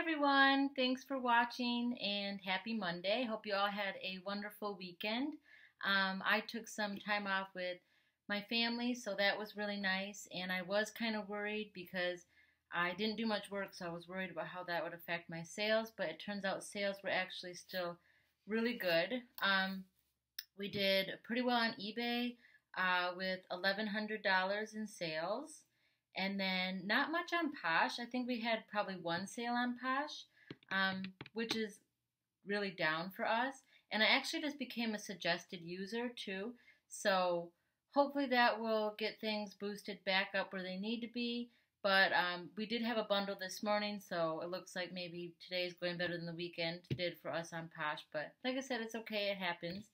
everyone. Thanks for watching and happy Monday. Hope you all had a wonderful weekend. I took some time off with my family, so that was really nice. And I was kind of worried because I didn't do much work, so I was worried about how that would affect my sales. But it turns out sales were actually still really good. We did pretty well on eBay with $1,100 in sales. And then not much on Posh. I think we had probably one sale on Posh, which is really down for us. And I actually just became a suggested user too. So hopefully that will get things boosted back up where they need to be. But we did have a bundle this morning, so it looks like maybe today's going better than the weekend did for us on Posh. But like I said, it's okay. It happens.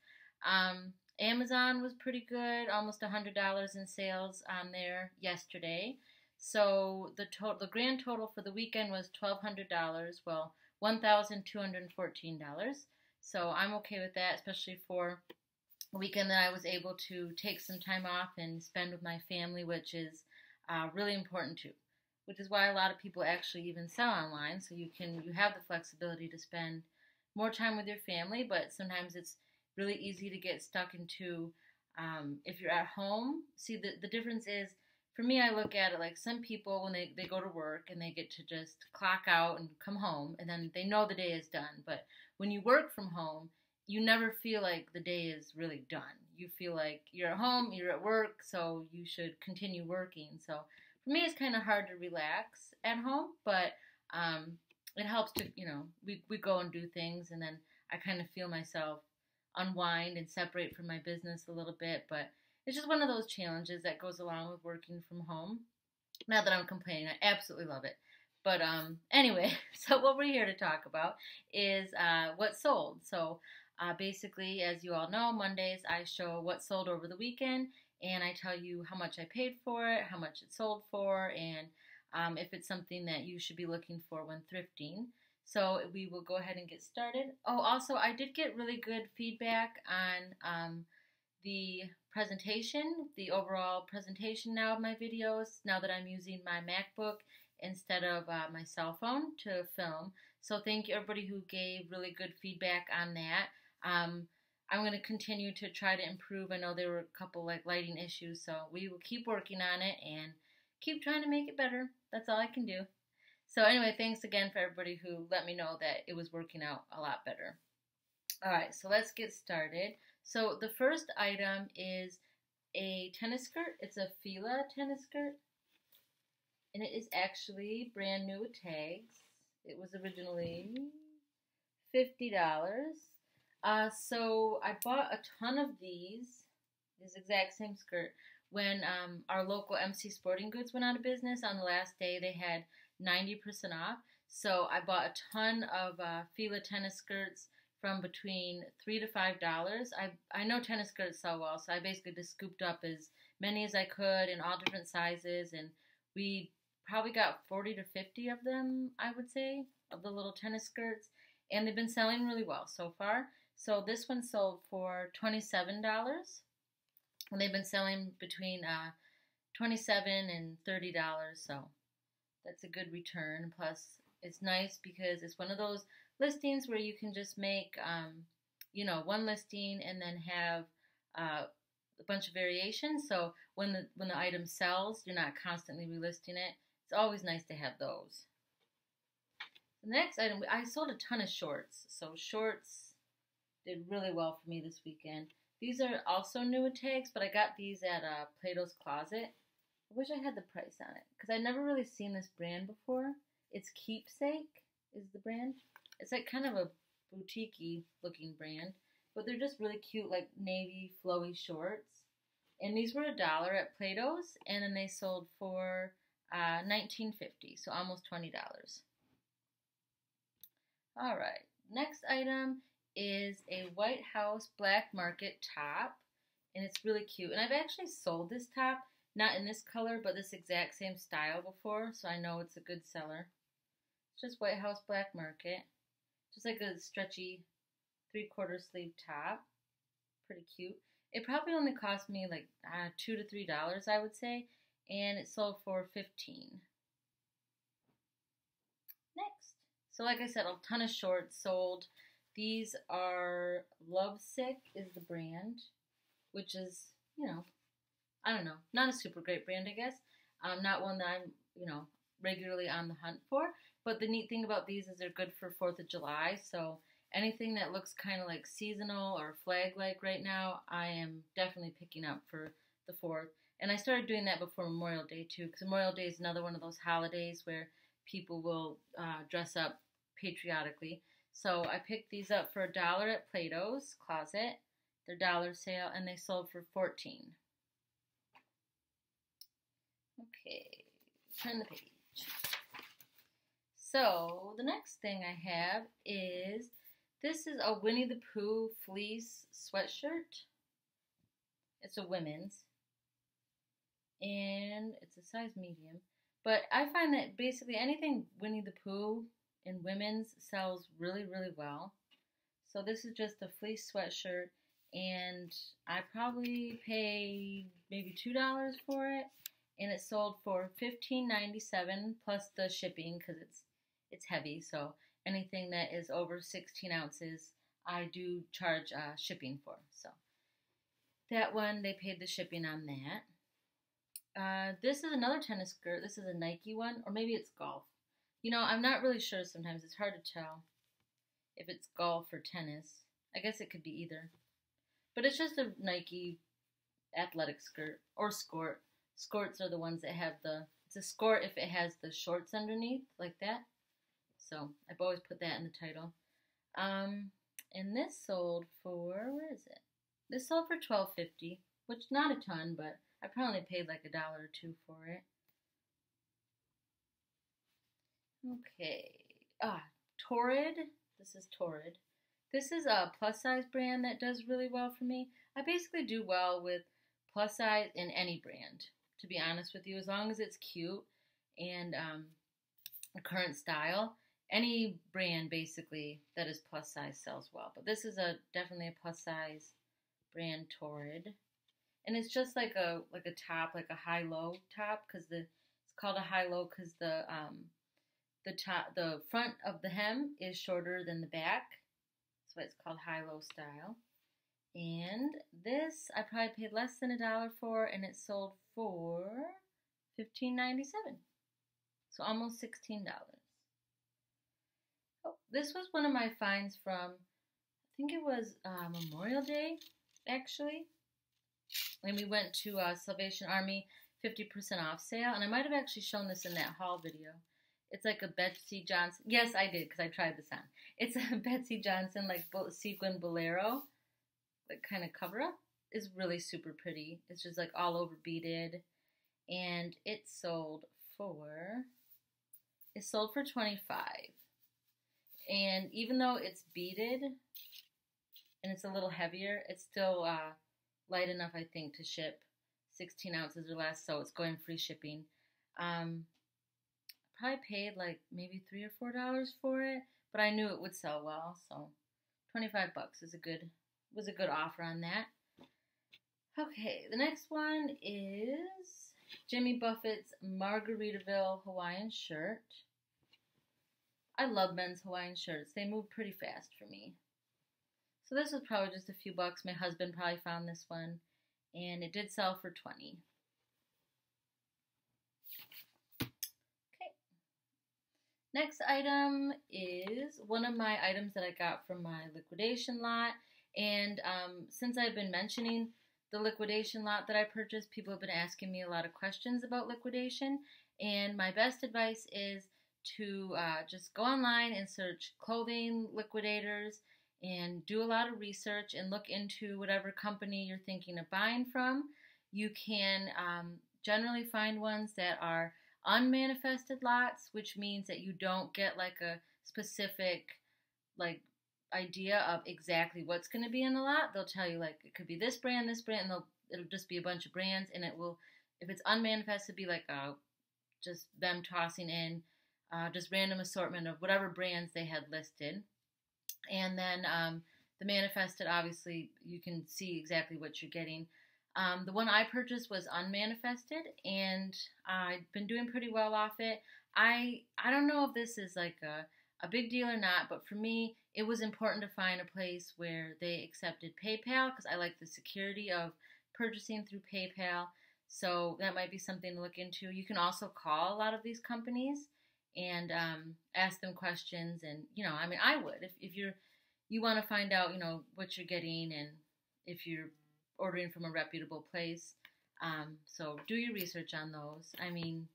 Amazon was pretty good, almost $100 in sales on there yesterday. So the grand total for the weekend was $1,200. Well, $1,214. So I'm okay with that, especially for a weekend that I was able to take some time off and spend with my family, which is really important too. Which is why a lot of people actually even sell online, so you have the flexibility to spend more time with your family. But sometimes it's really easy to get stuck into if you're at home. See, the difference is, for me, I look at it like some people, when they go to work and they get to just clock out and come home, and then they know the day is done. But when you work from home, you never feel like the day is really done. You feel like you're at home, you're at work, so you should continue working. So for me, it's kind of hard to relax at home, but it helps to, we go and do things, and then I kind of feel myself unwind and separate from my business a little bit. But it's just one of those challenges that goes along with working from home. Not that I'm complaining, I absolutely love it. But anyway, so what we're here to talk about is what sold. So basically, as you all know, Mondays I show what sold over the weekend, and I tell you how much I paid for it, how much it sold for, and if it's something that you should be looking for when thrifting. So we will go ahead and get started. Oh, also, I did get really good feedback on the presentation, the overall presentation now of my videos, now that I'm using my MacBook instead of my cell phone to film. So thank you everybody who gave really good feedback on that. I'm going to continue to try to improve. I know there were a couple like lighting issues, so we will keep working on it and keep trying to make it better. That's all I can do. So anyway, thanks again for everybody who let me know that it was working out a lot better. All right, so let's get started. So the first item is a tennis skirt. It's a Fila tennis skirt, and it is actually brand new with tags. It was originally $50. So I bought a ton of this exact same skirt, when our local MC Sporting Goods went out of business. On the last day, they had 90% off. So I bought a ton of Fila tennis skirts from between $3 to $5. I know tennis skirts sell well, so I basically just scooped up as many as I could in all different sizes, and we probably got 40 to 50 of them, I would say, of the little tennis skirts, and they've been selling really well so far. So this one sold for $27, and they've been selling between $27 and $30, so that's a good return. Plus, it's nice because it's one of those listings where you can just make, one listing and then have a bunch of variations. So when the item sells, you're not constantly relisting it. It's always nice to have those. The next item, I sold a ton of shorts. So shorts did really well for me this weekend. These are also new with tags, but I got these at Plato's Closet. I wish I had the price on it because I'd never really seen this brand before. It's Keepsake is the brand. It's like kind of a boutique-y looking brand, but they're just really cute, like navy flowy shorts. And these were $1 at Plato's, and then they sold for $19.50, so almost $20. All right, next item is a White House Black Market top, and it's really cute. And I've actually sold this top, not in this color, but this exact same style before, so I know it's a good seller. It's just White House Black Market. Just like a stretchy 3/4 sleeve top. Pretty cute. It probably only cost me like $2 to $3, I would say, and it sold for $15. Next. So like I said, a ton of shorts sold. These are Lovesick is the brand, which is, I don't know, not a super great brand, I guess. Not one that I'm, regularly on the hunt for. But the neat thing about these is they're good for 4th of July. So anything that looks kind of like seasonal or flag-like right now, I am definitely picking up for the 4th. And I started doing that before Memorial Day too, because Memorial Day is another one of those holidays where people will dress up patriotically. So I picked these up for $1 at Plato's Closet. Their dollar sale, and they sold for $14. Okay, turn the page. So the next thing I have is, this is a Winnie the Pooh fleece sweatshirt. It's a women's, and it's a size medium. But I find that basically anything Winnie the Pooh in women's sells really, really well. So this is just a fleece sweatshirt, and I probably paid maybe $2 for it, and it sold for $15.97 plus the shipping because it's heavy. So anything that is over 16 ounces, I do charge shipping for. So that one, they paid the shipping on that. This is another tennis skirt. This is a Nike one, or maybe it's golf. I'm not really sure sometimes. It's hard to tell if it's golf or tennis. I guess it could be either. But it's just a Nike athletic skirt or skort. Skorts are the ones that have it's a skort if it has the shorts underneath, like that. So I've always put that in the title. And this sold for, where is it? This sold for $12.50, which is not a ton, but I probably paid like $1 or $2 for it. Okay. Torrid. This is Torrid. This is a plus size brand that does really well for me. I basically do well with plus size in any brand, to be honest with you, as long as it's cute and a current style. Any brand basically that is plus size sells well. But this is definitely a plus size brand, Torrid. And it's just like a top, like a high-low top, because it's called a high-low because the front of the hem is shorter than the back. That's why it's called high-low style. And this I probably paid less than $1 for, and it sold for $15.97. So almost $16. Oh, this was one of my finds from, I think it was Memorial Day, actually. And we went to Salvation Army 50% off sale, and I might have actually shown this in that haul video. It's like a Betsey Johnson. Yes, I did, because I tried this on. It's a Betsey Johnson, like sequin bolero, like kind of cover up. It's really super pretty. It's just like all over beaded, and it sold for $25. And even though it's beaded and it's a little heavier, it's still light enough, I think, to ship 16 ounces or less, so it's going free shipping. Probably paid like maybe $3 or $4 for it, but I knew it would sell well, so $25 was a good offer on that. Okay, the next one is Jimmy Buffett's Margaritaville Hawaiian shirt. I love men's Hawaiian shirts. They move pretty fast for me. So this was probably just a few bucks. My husband probably found this one, and it did sell for $20. Next item is one of my items that I got from my liquidation lot. And since I've been mentioning the liquidation lot that I purchased, people have been asking me a lot of questions about liquidation. And my best advice is to just go online and search clothing liquidators and do a lot of research and look into whatever company you're thinking of buying from. You can generally find ones that are unmanifested lots, which means that you don't get like a specific like idea of exactly what's going to be in the lot. They'll tell you like it could be this brand, and it'll just be a bunch of brands, and it will, if it's unmanifested, be like just them tossing in just random assortment of whatever brands they had listed. And then the manifested, obviously you can see exactly what you're getting. The one I purchased was unmanifested, and I've been doing pretty well off it. I don't know if this is like a big deal or not, but for me, it was important to find a place where they accepted PayPal because I like the security of purchasing through PayPal. So that might be something to look into. You can also call a lot of these companies and ask them questions. And I mean, I would if you want to find out what you're getting and if you're ordering from a reputable place. So do your research on those. I mean,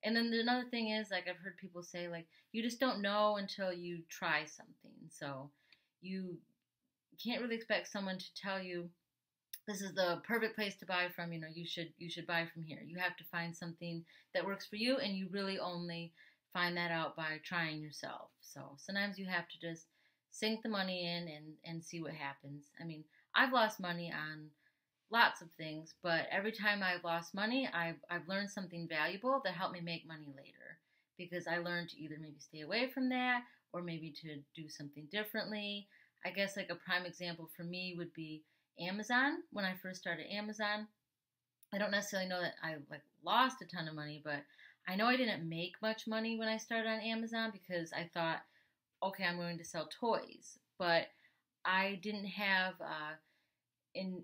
and then another thing is, like, I've heard people say, like, you just don't know until you try something. So you can't really expect someone to tell you this is the perfect place to buy from. You should buy from here. You have to find something that works for you, and you really only find that out by trying yourself. So sometimes you have to just sink the money in and see what happens. I mean, I've lost money on lots of things, but every time I've lost money, I've learned something valuable that helped me make money later, because I learned to either maybe stay away from that or maybe to do something differently. I guess like a prime example for me would be Amazon. When I first started Amazon, I don't necessarily know that I like lost a ton of money, but I know I didn't make much money when I started on Amazon because I thought, okay, I'm going to sell toys, but I didn't have in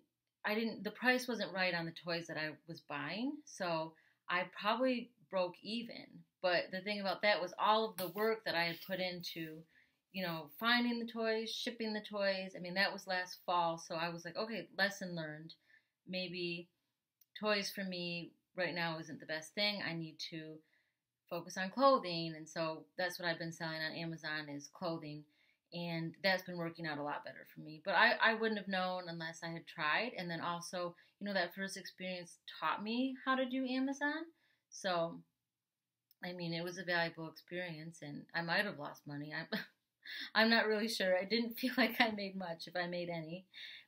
I didn't the price wasn't right on the toys that I was buying, so I probably broke even. But the thing about that was all of the work that I had put into, finding the toys, shipping the toys. I mean, that was last fall, so I was like, okay, lesson learned. Maybe toys for me right now isn't the best thing. I need to focus on clothing, and so that's what I've been selling on Amazon is clothing, and that's been working out a lot better for me. But I wouldn't have known unless I had tried, and then also, that first experience taught me how to do Amazon. So, I mean, it was a valuable experience, and I might have lost money. I'm not really sure. I didn't feel like I made much, if I made any.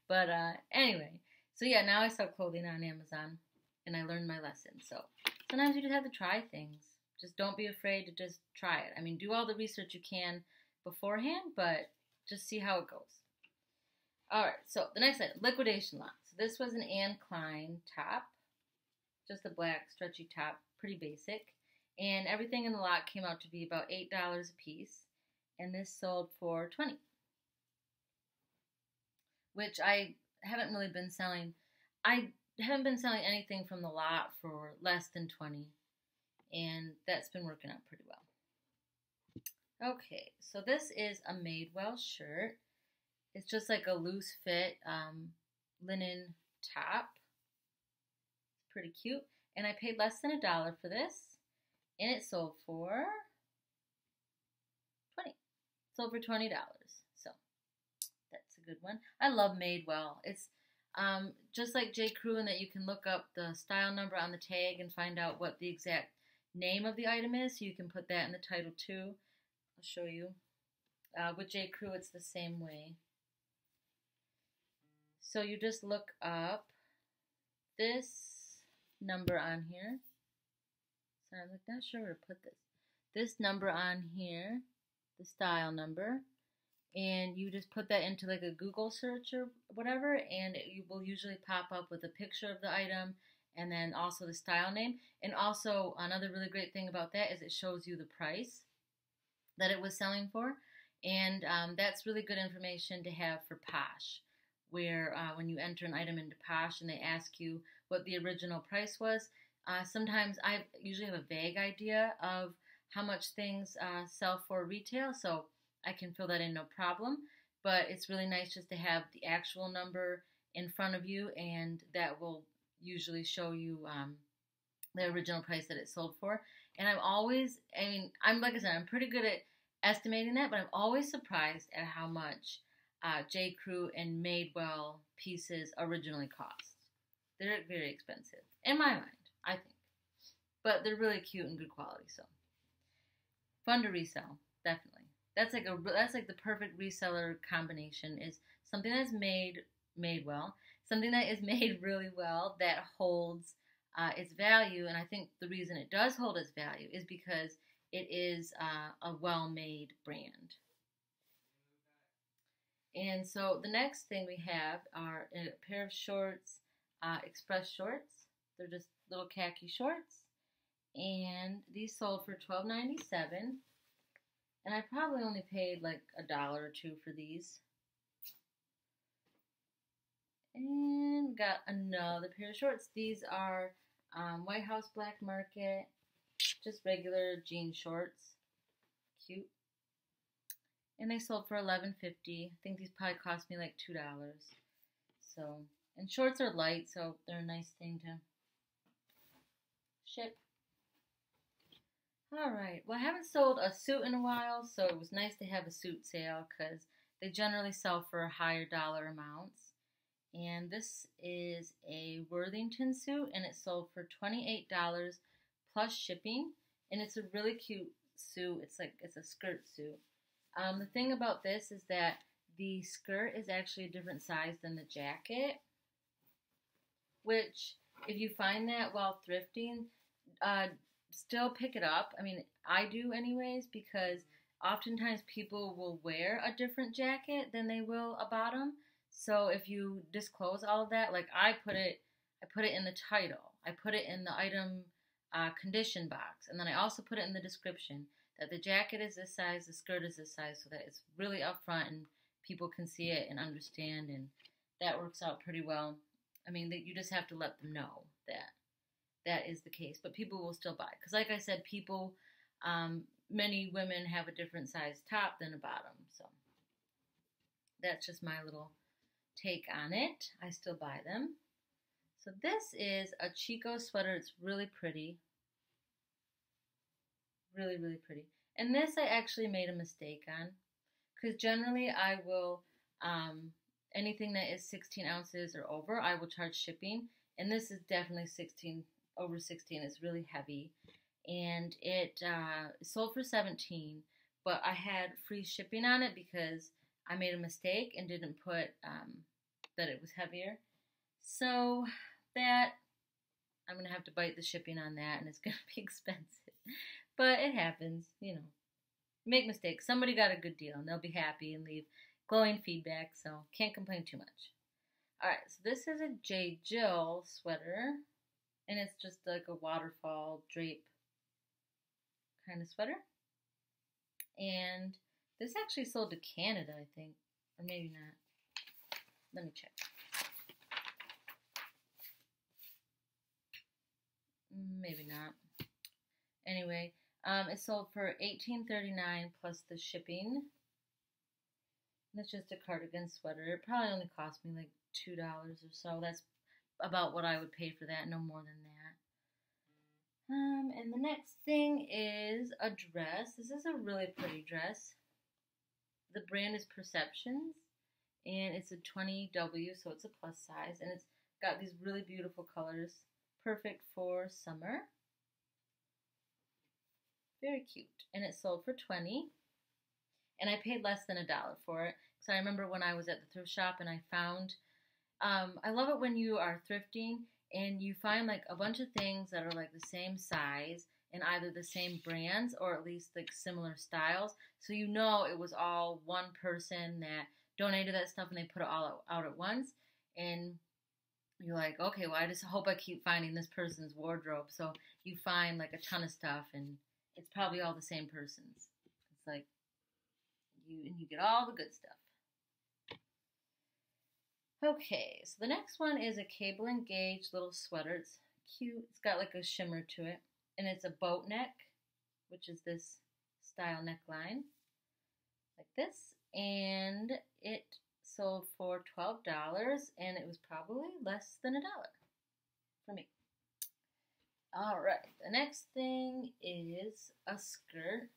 But anyway, so yeah, now I sell clothing on Amazon, and I learned my lesson. So sometimes you just have to try things. Just don't be afraid to just try it. I mean, do all the research you can beforehand, but just see how it goes. All right, so the next item, liquidation lot. So this was an Anne Klein top, just a black stretchy top, pretty basic. And everything in the lot came out to be about $8 a piece. And this sold for $20, which I haven't really been selling. I haven't been selling anything from the lot for less than $20, and that's been working out pretty well. Okay, so this is a Madewell shirt. It's just like a loose fit linen top. It's pretty cute, and I paid less than $1 for this, and it sold for $20. Sold for $20, so that's a good one. I love Madewell. It's just like J. Crew in that you can look up the style number on the tag and find out what the exact name of the item is, so you can put that in the title too. I'll show you. With J. Crew, it's the same way. So you just look up this number on here. Sorry, I'm not sure where to put this. This number on here, the style number, and you just put that into like a Google search or whatever, and it will usually pop up with a picture of the item and then also the style name. And also another really great thing about that is it shows you the price that it was selling for, and that's really good information to have for Posh, where when you enter an item into Posh and they ask you what the original price was, sometimes I usually have a vague idea of how much things sell for retail, so I can fill that in no problem. But it's really nice just to have the actual number in front of you, and that will usually show you the original price that it sold for. And I'm like I said, I'm pretty good at estimating that, but I'm always surprised at how much J. Crew and Madewell pieces originally cost. They're very expensive, in my mind, I think. But they're really cute and good quality, so fun to resell, definitely. That's like the perfect reseller combination, is something that's made well, something that is made really well that holds its value. And I think the reason it does hold its value is because it is a well-made brand. And so the next thing we have are a pair of shorts, Express shorts. They're just little khaki shorts, and these sold for $12.97. And I probably only paid like $1 or $2 for these. And got another pair of shorts. These are White House Black Market, just regular jean shorts. Cute. And they sold for $11.50. I think these probably cost me like $2. So, and shorts are light, so they're a nice thing to ship. Alright, well I haven't sold a suit in a while, so it was nice to have a suit sale because they generally sell for higher dollar amounts. And this is a Worthington suit, and it sold for $28 plus shipping. And it's a really cute suit. It's a skirt suit. The thing about this is that the skirt is actually a different size than the jacket, which if you find that while thrifting, still pick it up. I mean, I do anyways, because oftentimes people will wear a different jacket than they will a bottom. So if you disclose all of that, like I put it in the title, I put it in the item condition box, and then I also put it in the description that the jacket is this size, the skirt is this size, so that it's really upfront and people can see it and understand, and that works out pretty well. I mean, you just have to let them know that that is the case, but people will still buy. Because like I said, many women have a different size top than a bottom, so that's just my little take on it. I still buy them. So this is a Chico sweater. It's really pretty. Really, really pretty. And this I actually made a mistake on, because generally I will, anything that is 16 ounces or over, I will charge shipping. And this is definitely 16, over 16. It's really heavy. And it sold for 17, but I had free shipping on it because I made a mistake and didn't put that it was heavier. So that, I'm going to have to bite the shipping on that, and it's going to be expensive. But it happens, you know. Make mistakes. Somebody got a good deal, and they'll be happy and leave glowing feedback, so can't complain too much. Alright, so this is a J. Jill sweater, and it's just like a waterfall drape kind of sweater. And this actually sold to Canada, I think. Or maybe not. Let me check. Maybe not. Anyway, it sold for $18.39 plus the shipping. And it's just a cardigan sweater. It probably only cost me like $2 or so. That's about what I would pay for that, no more than that. And the next thing is a dress. This is a really pretty dress. The brand is Perceptions, and it's a 20W, so it's a plus size, and it's got these really beautiful colors, perfect for summer. Very cute. And it sold for $20, and I paid less than $1 for it, because I remember when I was at the thrift shop and I found, I love it when you are thrifting and you find like a bunch of things that are like the same size and either the same brands or at least like similar styles. So you know it was all one person that donated that stuff and they put it all out at once. And you're like, okay, well I just hope I keep finding this person's wardrobe. So you find like a ton of stuff and it's probably all the same person's. It's like you get all the good stuff. Okay, so the next one is a cable and gauge little sweater. It's cute. It's got like a shimmer to it. And it's a boat neck, which is this style neckline. Like this. And it sold for $12, and it was probably less than $1 for me. Alright, the next thing is a skirt.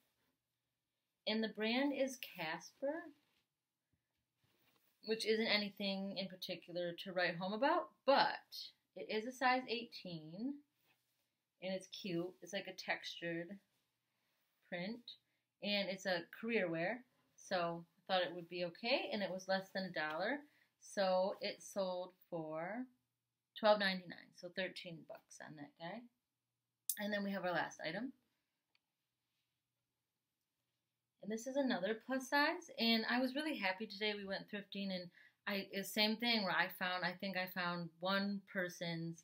And the brand is Casper, which isn't anything in particular to write home about, but it is a size 18, and it's cute. It's like a textured print, and it's a career wear, so I thought it would be okay, and it was less than $1, so it sold for $12.99, so $13 on that guy. And then we have our last item. And this is another plus size, and I was really happy today. We went thrifting, and same thing where I think I found one person's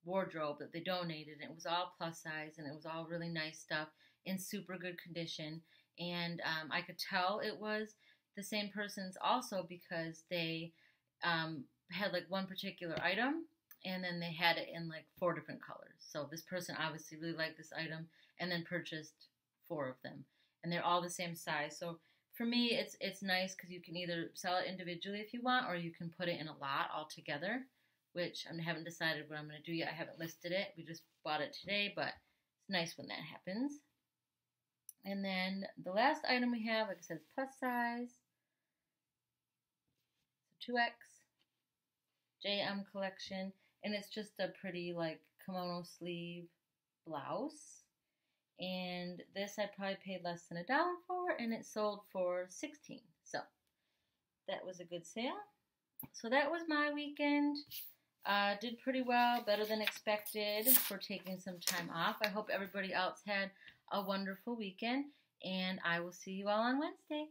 wardrobe that they donated, and it was all plus size, and it was all really nice stuff in super good condition. and I could tell it was the same person's also because they had like one particular item, and then they had it in like 4 different colors. So this person obviously really liked this item and then purchased 4 of them, and they're all the same size. So for me, it's nice because you can either sell it individually if you want, or you can put it in a lot all together, which I haven't decided what I'm going to do yet. I haven't listed it. We just bought it today, but it's nice when that happens. And then the last item we have, like I said, is plus size. So 2X JM collection, and it's just a pretty like kimono sleeve blouse. And this I probably paid less than $1 for, and it sold for $16. So that was a good sale. So that was my weekend. Did pretty well, better than expected for taking some time off. I hope everybody else had a wonderful weekend, and I will see you all on Wednesday.